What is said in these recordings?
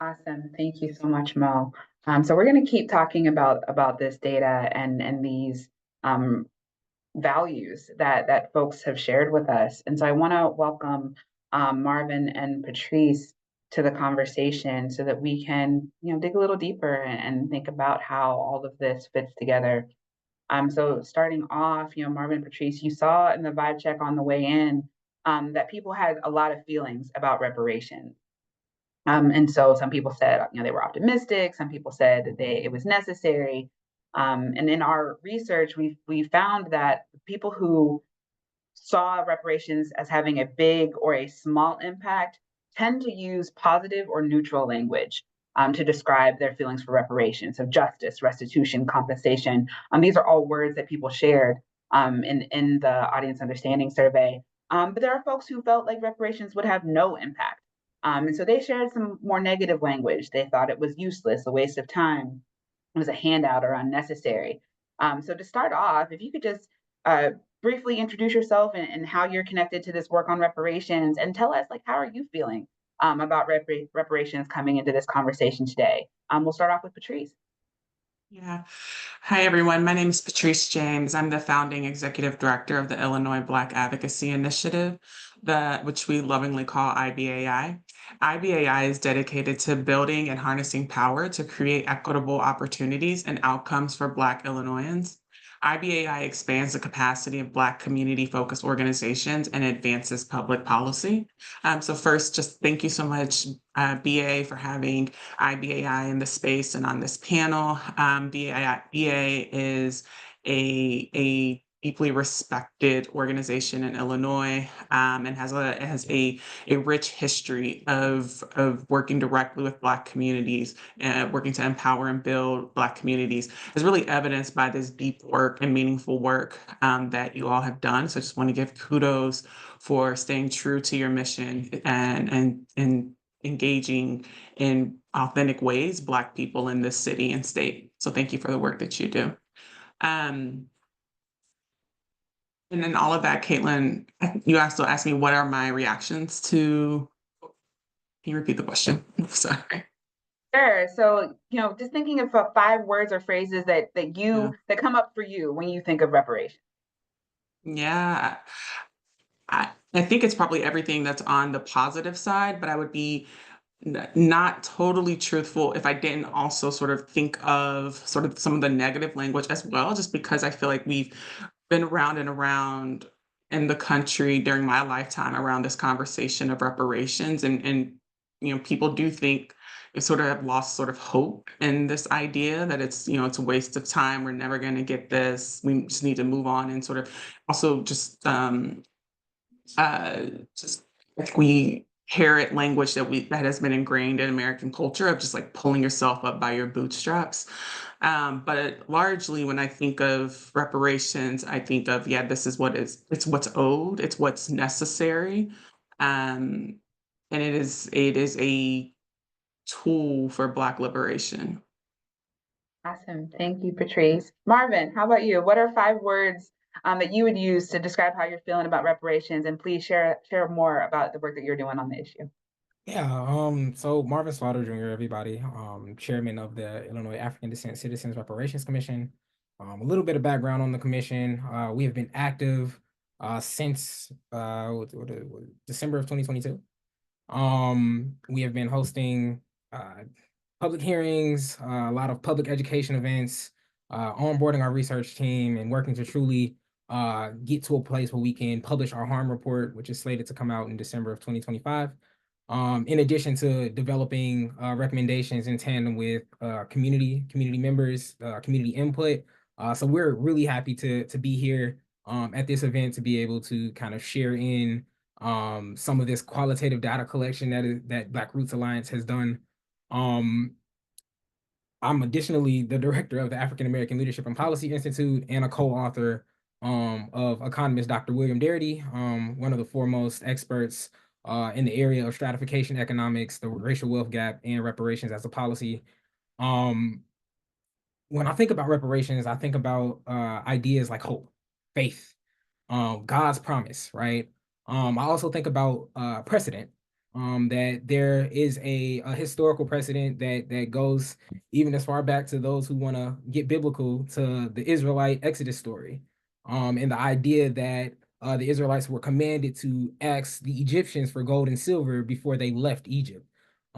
Awesome. Thank you so much, Mo. So we're going to keep talking about this data and these um, values that folks have shared with us. And so I want to welcome Marvin and Patrice to the conversation so that we can, dig a little deeper and think about how all of this fits together. So starting off, Marvin and Patrice, you saw in the vibe check on the way in that people had a lot of feelings about reparations. And so some people said, they were optimistic. Some people said that it was necessary. And in our research, we found that people who saw reparations as having a big or a small impact tend to use positive or neutral language to describe their feelings for reparations, of justice, restitution, compensation. These are all words that people shared in the audience understanding survey. But there are folks who felt like reparations would have no impact. And so they shared some more negative language. They thought it was useless, a waste of time, it was a handout or unnecessary. So to start off, if you could just uh, briefly introduce yourself and how you're connected to this work on reparations, and tell us, like, how are you feeling about reparations coming into this conversation today? We'll start off with Patrice. Yeah. Hi, everyone. My name is Patrice James. I'm the founding executive director of the Illinois Black Advocacy Initiative, which we lovingly call IBAI. IBAI is dedicated to building and harnessing power to create equitable opportunities and outcomes for Black Illinoisans. IBAI expands the capacity of Black community-focused organizations and advances public policy. So first, just thank you so much, BA, for having IBAI in the space and on this panel. BA is a deeply respected organization in Illinois, and has a rich history of working directly with Black communities, working to empower and build Black communities, is really evidenced by this deep work and meaningful work that you all have done. So I just want to give kudos for staying true to your mission and engaging in authentic ways Black people in this city and state. So thank you for the work that you do. Um, and then all of that, Caitlin, you also asked me what are my reactions to. Can you repeat the question? Sorry. Sure. So, just thinking of 5 words or phrases Yeah. that come up for you when you think of reparations. Yeah. I think it's probably everything that's on the positive side, but I would be not totally truthful if I didn't also sort of think of sort of some of the negative language as well, just because I feel like we've been around and around in the country during my lifetime around this conversation of reparations, and people do think they sort of have lost sort of hope in this idea that it's a waste of time, we're never going to get this, we just need to move on, and sort of also uh, just like we inherit language that has been ingrained in American culture of just like pulling yourself up by your bootstraps. But largely, when I think of reparations, I think of this is it's what's owed, it's what's necessary, um, and it is a tool for Black liberation. Awesome. Thank you, Patrice. Marvin, how about you? What are 5 words that you would use to describe how you're feeling about reparations? And please share more about the work that you're doing on the issue. Yeah, so Marvin Slaughter Jr., everybody, chairman of the Illinois African Descent Citizens Reparations Commission. A little bit of background on the commission. We have been active since December of 2022. We have been hosting public hearings, a lot of public education events, onboarding our research team, and working to truly get to a place where we can publish our harm report, which is slated to come out in December of 2025. In addition to developing recommendations in tandem with community members, community input. So we're really happy to be here at this event to be able to kind of share in some of this qualitative data collection that BlackRoots Alliance has done. Um, I'm additionally the director of the African American Leadership and Policy Institute and a co-author of economist Dr. William Darity, one of the foremost experts in the area of stratification economics, the racial wealth gap, and reparations as a policy. Um, when I think about reparations, I think about ideas like hope, faith, God's promise, right? I also think about precedent. that there is a historical precedent that goes even as far back to those who want to get biblical, to the Israelite Exodus story, and the idea that the Israelites were commanded to ask the Egyptians for gold and silver before they left Egypt.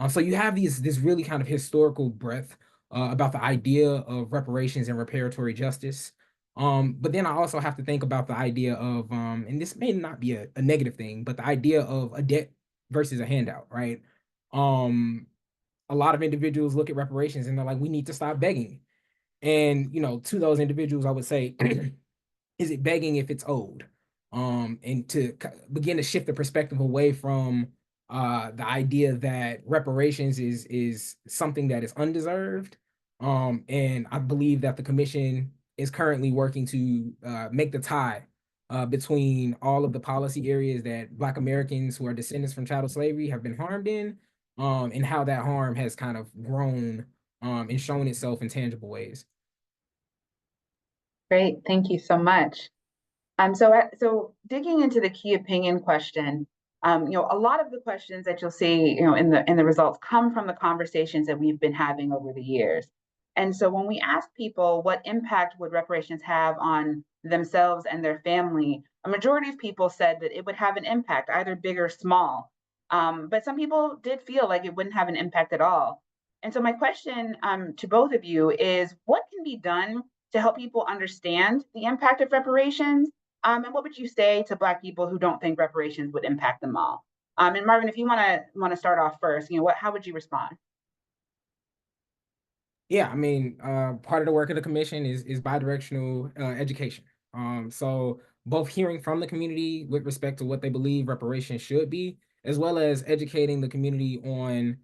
So you have this really kind of historical breadth about the idea of reparations and reparatory justice. But then I also have to think about the idea of, and this may not be a negative thing, but the idea of a debt versus a handout, right? Um, a lot of individuals look at reparations and they're like, we need to stop begging. And, to those individuals, I would say, is it begging if it's owed? And to begin to shift the perspective away from the idea that reparations is something that is undeserved. And I believe that the commission is currently working to make the tie between all of the policy areas that Black Americans who are descendants from chattel slavery have been harmed in, and how that harm has kind of grown and shown itself in tangible ways. Great, thank you so much. So digging into the key opinion question, a lot of the questions that you'll see, in the results come from the conversations that we've been having over the years. And so when we ask people what impact would reparations have on themselves and their family, a majority of people said that it would have an impact, either big or small. But some people did feel like it wouldn't have an impact at all. And so my question to both of you is, what can be done to help people understand the impact of reparations? And what would you say to Black people who don't think reparations would impact them all? And Marvin, if you want to start off first, how would you respond? Yeah, I mean, part of the work of the commission is bidirectional education. So both hearing from the community with respect to what they believe reparations should be, as well as educating the community on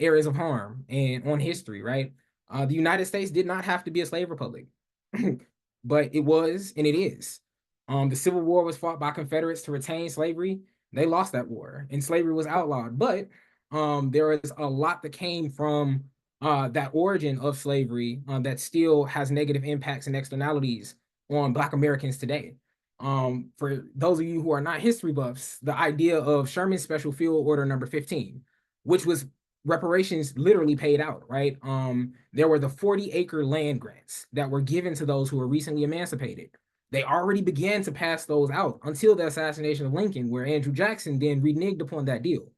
areas of harm and on history, right? The United States did not have to be a slave republic, but it was and it is. The Civil War was fought by Confederates to retain slavery. They lost that war, and slavery was outlawed. But there was a lot that came from that origin of slavery that still has negative impacts and externalities on Black Americans today. For those of you who are not history buffs, the idea of Sherman's Special Field Order number 15, which was reparations literally paid out, right? There were the 40-acre land grants that were given to those who were recently emancipated. They already began to pass those out until the assassination of Lincoln, where Andrew Jackson then reneged upon that deal.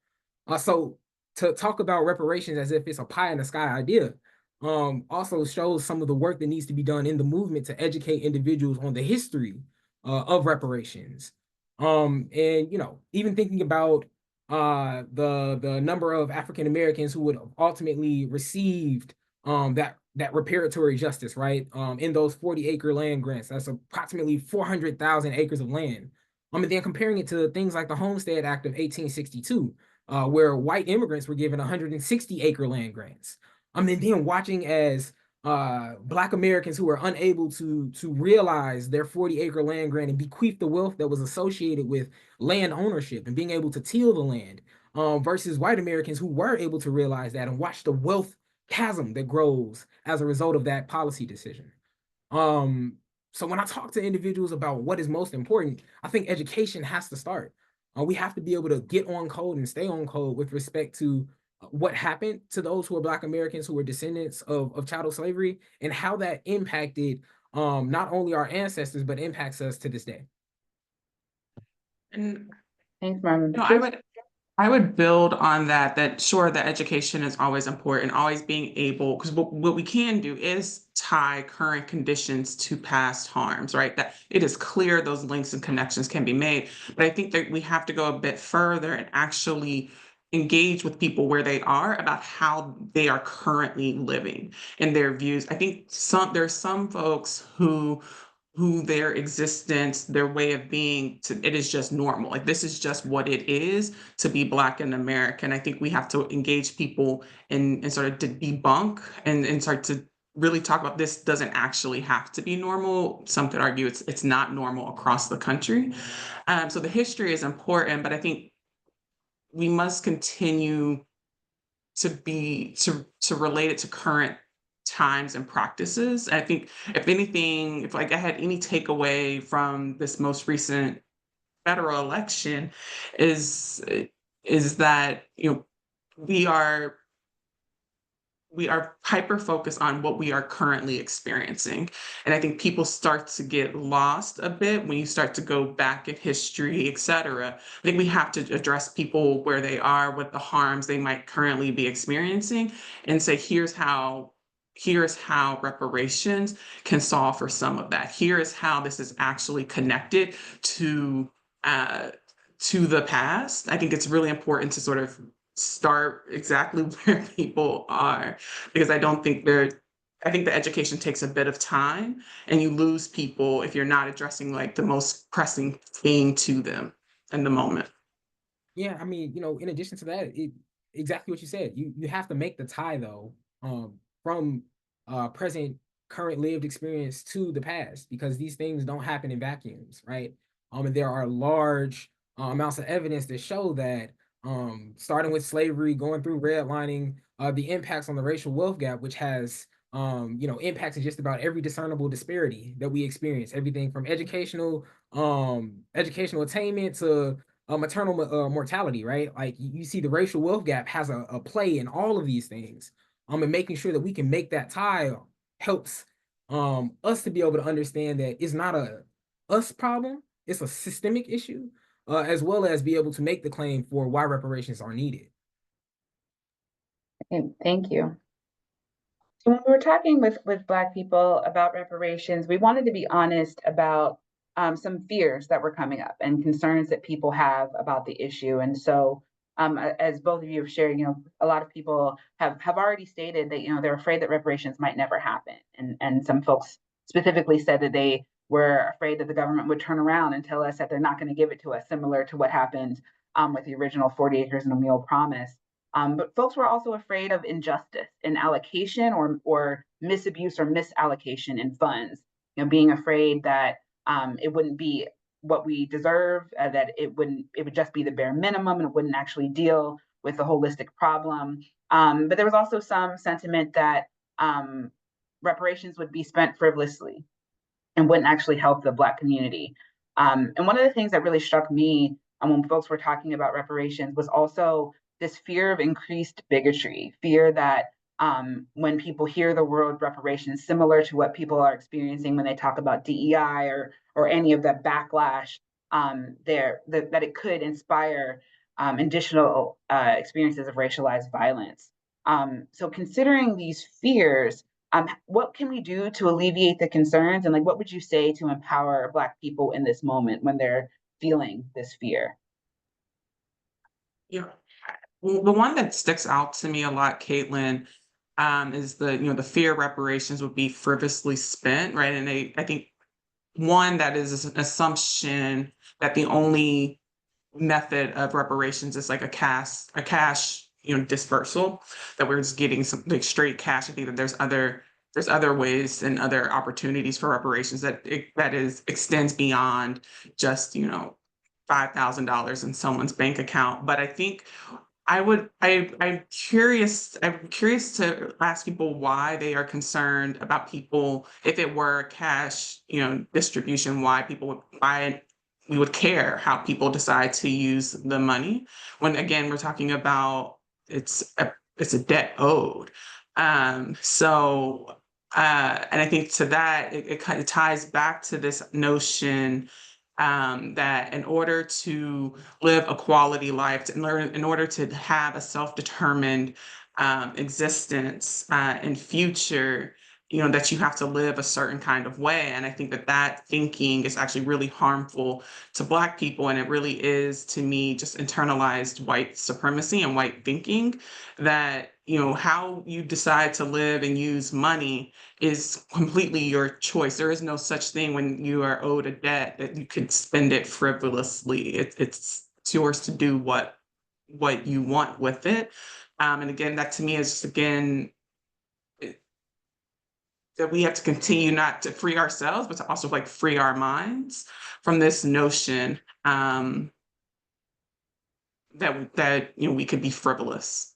So to talk about reparations as if it's a pie in the sky idea also shows some of the work that needs to be done in the movement to educate individuals on the history of reparations. And even thinking about the number of African Americans who would have ultimately received that reparatory justice, right? In those 40-acre land grants, that's approximately 400,000 acres of land. And then comparing it to things like the Homestead Act of 1862, where white immigrants were given 160-acre land grants. And then watching as Black Americans who were unable to realize their 40-acre land grant and bequeath the wealth that was associated with land ownership and being able to till the land, versus white Americans who were able to realize that and watch the wealth chasm that grows as a result of that policy decision. So when I talk to individuals about what is most important, I think education has to start. We have to be able to get on code and stay on code with respect to what happened to those who are Black Americans who were descendants of chattel slavery and how that impacted not only our ancestors, but impacts us to this day. And Thanks, Marvin. no, I would build on that, that sure, the education is always important, always being able, because what we can do is tie current conditions to past harms, right? That it is clear those links and connections can be made. But I think that we have to go a bit further and actually engage with people where they are about how they are currently living and their views. I think there's some folks who their existence, their way of being, it is just normal. Like this is just what it is to be Black in America. And I think we have to engage people and sort of to debunk and start to really talk about this doesn't actually have to be normal. Some could argue it's not normal across the country. So the history is important, but I think we must continue to relate it to current times and practices. I think if anything, if like I had any takeaway from this most recent federal election is is that, we are hyper focused on what we are currently experiencing. And I think people start to get lost a bit when you start to go back in history, et cetera. I think we have to address people where they are, what the harms they might currently be experiencing, and say, here's how reparations can solve for some of that. Here is how this is actually connected to uh, the past. I think it's really important to sort of start exactly where people are, because I think the education takes a bit of time, and you lose people if you're not addressing like the most pressing thing to them in the moment. Yeah, I mean, in addition to that, exactly what you said. You have to make the tie though, from present, current lived experience to the past, because these things don't happen in vacuums, right? And there are large amounts of evidence that show that, starting with slavery, going through redlining, the impacts on the racial wealth gap, which has impacts in just about every discernible disparity that we experience, everything from educational attainment to maternal mortality, right? Like you see the racial wealth gap has a play in all of these things. And making sure that we can make that tie helps us to be able to understand that it's not a us problem, it's a systemic issue, as well as be able to make the claim for why reparations are needed. Okay, thank you. So when we were talking with Black people about reparations, we wanted to be honest about some fears that were coming up and concerns that people have about the issue. And so, as both of you have shared, a lot of people have already stated that they're afraid that reparations might never happen, and some folks specifically said that they were afraid that the government would turn around and tell us that they're not going to give it to us, similar to what happened with the original 40 acres and a mule promise. But folks were also afraid of injustice in allocation or misabuse or misallocation in funds. Being afraid that it wouldn't be what we deserve, that it would just be the bare minimum and it wouldn't actually deal with the holistic problem. But there was also some sentiment that reparations would be spent frivolously and wouldn't actually help the Black community. And one of the things that really struck me when folks were talking about reparations was also this fear of increased bigotry, fear that when people hear the word reparations, similar to what people are experiencing when they talk about DEI or any of the backlash, that it could inspire additional experiences of racialized violence. So considering these fears, what can we do to alleviate the concerns? And like, what would you say to empower Black people in this moment when they're feeling this fear? Yeah. Well, the one that sticks out to me a lot, Caitlin, is the fear reparations would be frivolously spent, right? And I think one, that is an assumption that the only method of reparations is like a cash dispersal, that we're just getting some like straight cash. I think that there's other ways and other opportunities for reparations that extends beyond just $5,000 in someone's bank account. But I think I'm curious to ask people why they are concerned about people, if it were a cash, distribution, why we would care how people decide to use the money, when again, we're talking about it's a debt owed. And I think to that, it kind of ties back to this notion that in order to live a quality life, in order to have a self-determined existence and future, that you have to live a certain kind of way. And I think that thinking is actually really harmful to Black people. And it really is, to me, just internalized white supremacy and white thinking, that, how you decide to live and use money is completely your choice. There is no such thing when you are owed a debt that you could spend it frivolously. It's yours to do what you want with it. And again, that to me is just, again, that we have to continue not to free ourselves, but to also like free our minds from this notion that we could be frivolous.